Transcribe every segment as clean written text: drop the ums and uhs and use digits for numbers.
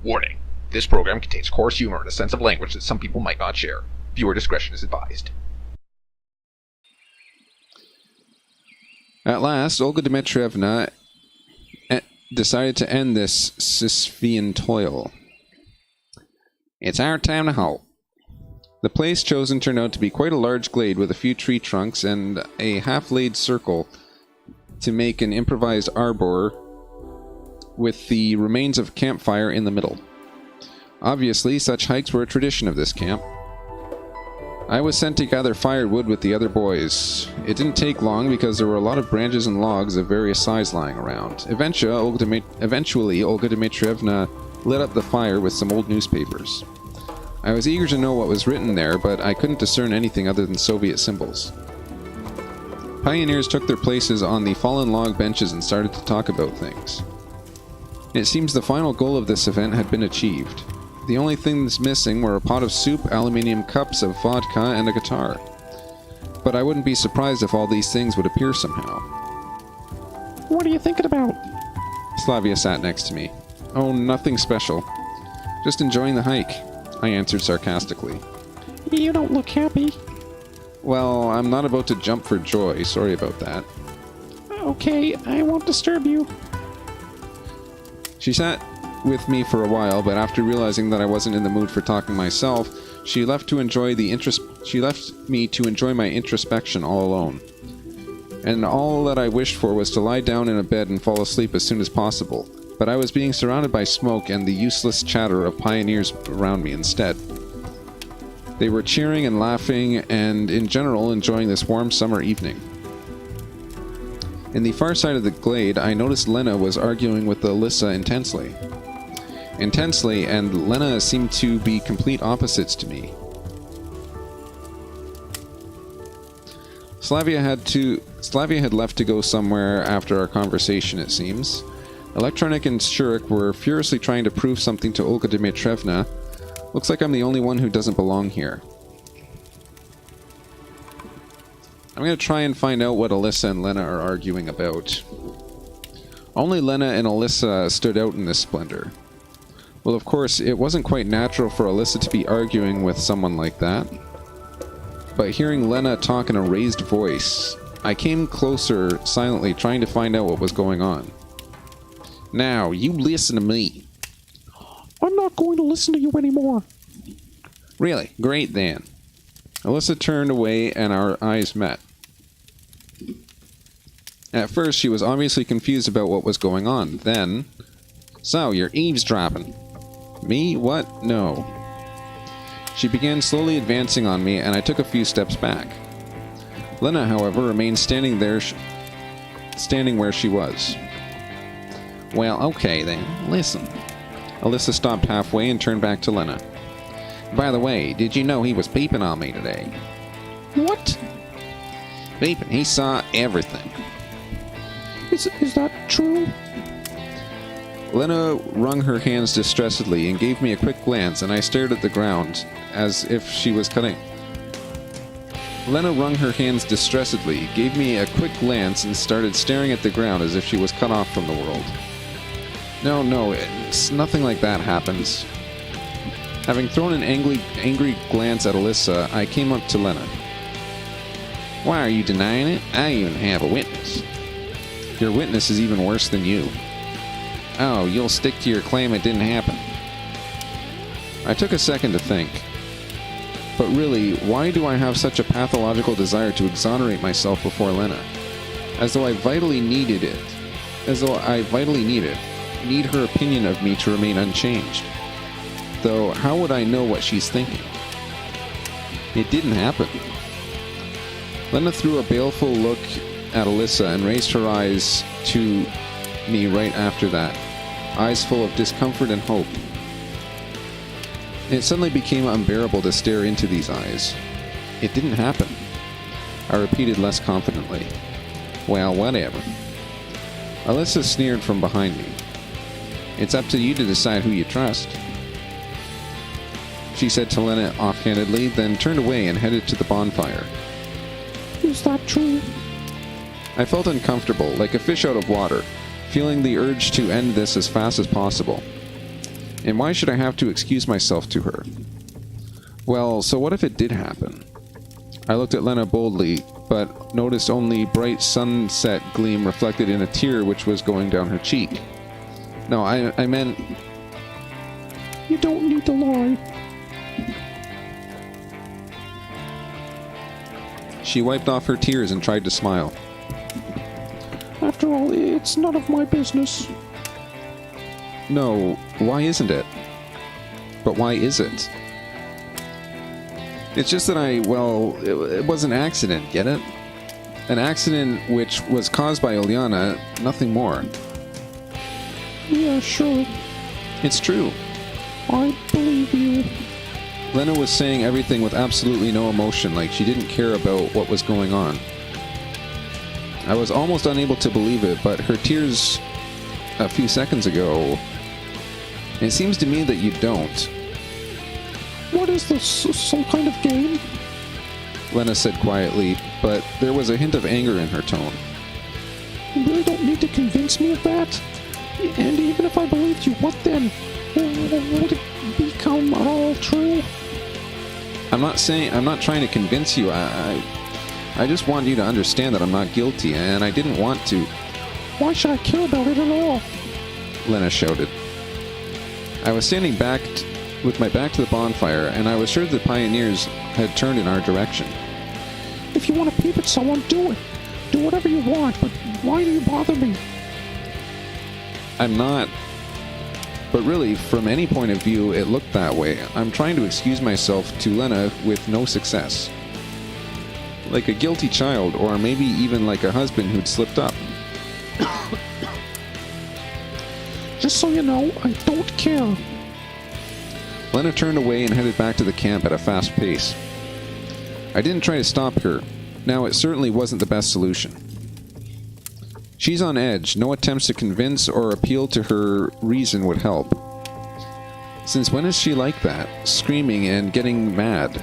Warning. This program contains coarse humor and a sense of language that some people might not share. Viewer discretion is advised. At last, Olga Dmitrievna decided to end this Sisyphean toil. It's our time to halt. The place chosen turned out to be quite a large glade with a few tree trunks and a half-laid circle to make an improvised arbor with the remains of a campfire in the middle. Obviously, such hikes were a tradition of this camp. I was sent to gather firewood with the other boys. It didn't take long because there were a lot of branches and logs of various size lying around. Eventually, Olga Dmitrievna lit up the fire with some old newspapers. I was eager to know what was written there, but I couldn't discern anything other than Soviet symbols. Pioneers took their places on the fallen log benches and started to talk about things. It seems the final goal of this event had been achieved. The only things missing were a pot of soup, aluminium cups of vodka, and a guitar. But I wouldn't be surprised if all these things would appear somehow. What are you thinking about? Slavia sat next to me. Oh, nothing special. Just enjoying the hike, I answered sarcastically. You don't look happy. Well, I'm not about to jump for joy. Sorry about that. Okay, I won't disturb you. She sat with me for a while, but after realizing that I wasn't in the mood for talking myself, she left me to enjoy my introspection all alone. And all that I wished for was to lie down in a bed and fall asleep as soon as possible. But I was being surrounded by smoke and the useless chatter of pioneers around me instead. They were cheering and laughing and, in general, enjoying this warm summer evening. In the far side of the glade, I noticed Lena was arguing with Alyssa intensely, and Lena seemed to be complete opposites to me. Slavia had left to go somewhere after our conversation, it seems. Electronic and Shurik were furiously trying to prove something to Olga Dmitrievna. Looks like I'm the only one who doesn't belong here. I'm going to try and find out what Alyssa and Lena are arguing about. Only Lena and Alyssa stood out in this splendor. Well, of course, it wasn't quite natural for Alyssa to be arguing with someone like that. But hearing Lena talk in a raised voice, I came closer silently, trying to find out what was going on. Now, you listen to me. I'm not going to listen to you anymore. Really? Great then. Alyssa turned away and our eyes met. At first, she was obviously confused about what was going on. Then, so, you're eavesdropping. Me? What? No. She began slowly advancing on me, and I took a few steps back. Lena, however, remained standing where she was. Well, okay then. Listen. Alyssa stopped halfway and turned back to Lena. By the way, did you know he was peeping on me today? What? Peeping. He saw everything. Is that true? Lena wrung her hands distressedly and gave me a quick glance, and I stared at the ground as if she was cutting. Lena wrung her hands distressedly, gave me a quick glance, and started staring at the ground as if she was cut off from the world. No, it's nothing like that happens. Having thrown an angry glance at Alyssa, I came up to Lena. Why are you denying it? I even have a witness. Your witness is even worse than you. Oh, you'll stick to your claim it didn't happen. I took a second to think. But really, why do I have such a pathological desire to exonerate myself before Lena? As though I vitally need her opinion of me to remain unchanged. Though, how would I know what she's thinking? It didn't happen. Lena threw a baleful look at Alyssa and raised her eyes to me right after that, eyes full of discomfort and hope. It suddenly became unbearable to stare into these eyes. It didn't happen. I repeated less confidently. Well, whatever. Alyssa sneered from behind me. It's up to you to decide who you trust. She said to Lena offhandedly, then turned away and headed to the bonfire. Is that true? I felt uncomfortable, like a fish out of water, feeling the urge to end this as fast as possible. And why should I have to excuse myself to her? Well, so what if it did happen? I looked at Lena boldly, but noticed only bright sunset gleam reflected in a tear which was going down her cheek. No, I meant... You don't need to lie. She wiped off her tears and tried to smile. After all, it's none of my business. No, why isn't it? But why is it? It's just that it was an accident, get it? An accident which was caused by Ilyana, nothing more. Yeah, sure. It's true. I believe you. Lena was saying everything with absolutely no emotion, like she didn't care about what was going on. I was almost unable to believe it, but her tears a few seconds ago... It seems to me that you don't. What is this, some kind of game? Lena said quietly, but there was a hint of anger in her tone. You really don't need to convince me of that? And even if I believed you, what then? Would it become all true? I'm not trying to convince you. I just want you to understand that I'm not guilty, and I didn't want to. Why should I care about it at all? Lena shouted. I was standing back with my back to the bonfire, and I was sure the pioneers had turned in our direction. If you want to peep at someone, do it. Do whatever you want, but why do you bother me? I'm not. But really, from any point of view, it looked that way. I'm trying to excuse myself to Lena with no success. Like a guilty child, or maybe even like a husband who'd slipped up. Just so you know, I don't care. Lena turned away and headed back to the camp at a fast pace. I didn't try to stop her. Now, it certainly wasn't the best solution. She's on edge. No attempts to convince or appeal to her reason would help. Since when is she like that? Screaming and getting mad.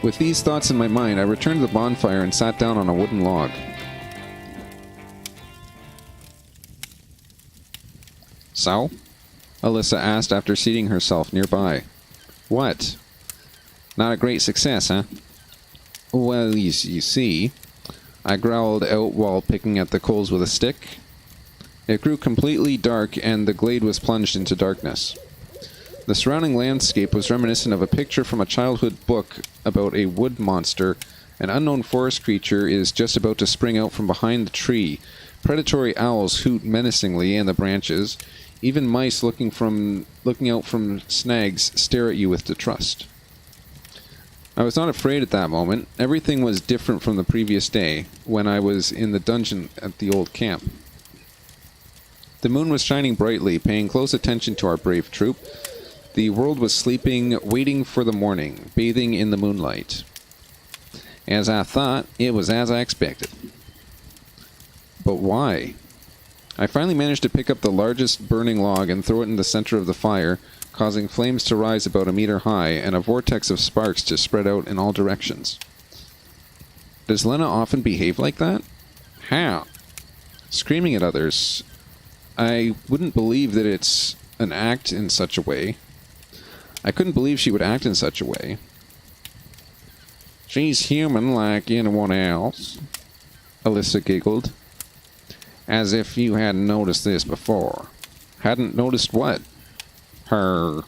With these thoughts in my mind, I returned to the bonfire and sat down on a wooden log. So? Alyssa asked after seating herself nearby. What? Not a great success, huh? Well, you see, I growled out while picking at the coals with a stick. It grew completely dark and the glade was plunged into darkness. The surrounding landscape was reminiscent of a picture from a childhood book about a wood monster. An unknown forest creature is just about to spring out from behind the tree. Predatory owls hoot menacingly in the branches. Even mice looking out from snags stare at you with distrust. I was not afraid at that moment. Everything was different from the previous day, when I was in the dungeon at the old camp. The moon was shining brightly, paying close attention to our brave troop. The world was sleeping, waiting for the morning, bathing in the moonlight. As I thought, it was as I expected. But why? I finally managed to pick up the largest burning log and throw it in the center of the fire, causing flames to rise about a meter high and a vortex of sparks to spread out in all directions. Does Lena often behave like that? How? Screaming at others. I wouldn't believe that it's an act in such a way. I couldn't believe she would act in such a way. She's human like anyone else, Alyssa giggled. As if you hadn't noticed this before. Hadn't noticed what? Her.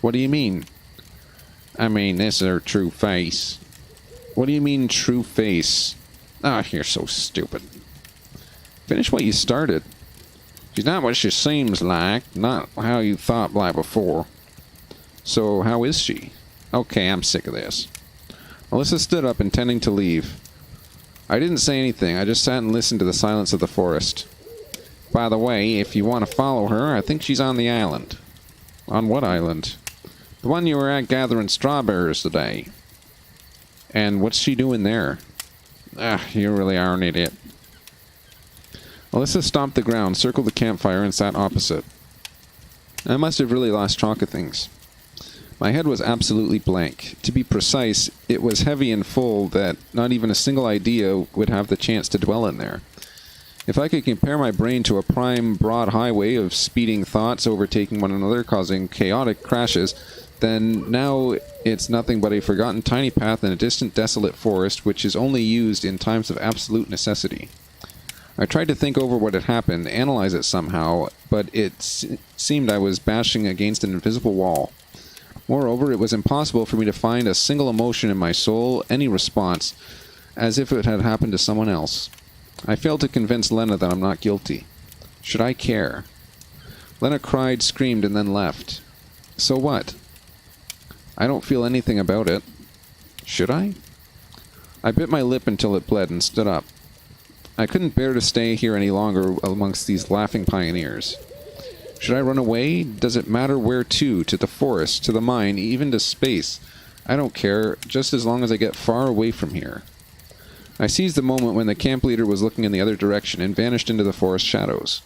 What do you mean? I mean, this is her true face. What do you mean, true face? Ah, you're so stupid. Finish what you started. She's not what she seems like, not how you thought like before. So, how is she? Okay, I'm sick of this. Alyssa stood up, intending to leave. I didn't say anything, I just sat and listened to the silence of the forest. By the way, if you want to follow her, I think she's on the island. On what island? The one you were at gathering strawberries today. And what's she doing there? Ah, you really are an idiot. Alyssa stomped the ground, circled the campfire, and sat opposite. I must have really lost track of things. My head was absolutely blank. To be precise, it was heavy and full that not even a single idea would have the chance to dwell in there. If I could compare my brain to a prime broad highway of speeding thoughts overtaking one another, causing chaotic crashes, then now it's nothing but a forgotten tiny path in a distant desolate forest which is only used in times of absolute necessity. I tried to think over what had happened, analyze it somehow, but it seemed I was bashing against an invisible wall. Moreover, it was impossible for me to find a single emotion in my soul, any response, as if it had happened to someone else. I failed to convince Lena that I'm not guilty. Should I care? Lena cried, screamed, and then left. So what? I don't feel anything about it. Should I? I bit my lip until it bled and stood up. I couldn't bear to stay here any longer amongst these laughing pioneers. Should I run away? Does it matter where to? To the forest, to the mine, even to space? I don't care, just as long as I get far away from here. I seized the moment when the camp leader was looking in the other direction and vanished into the forest shadows.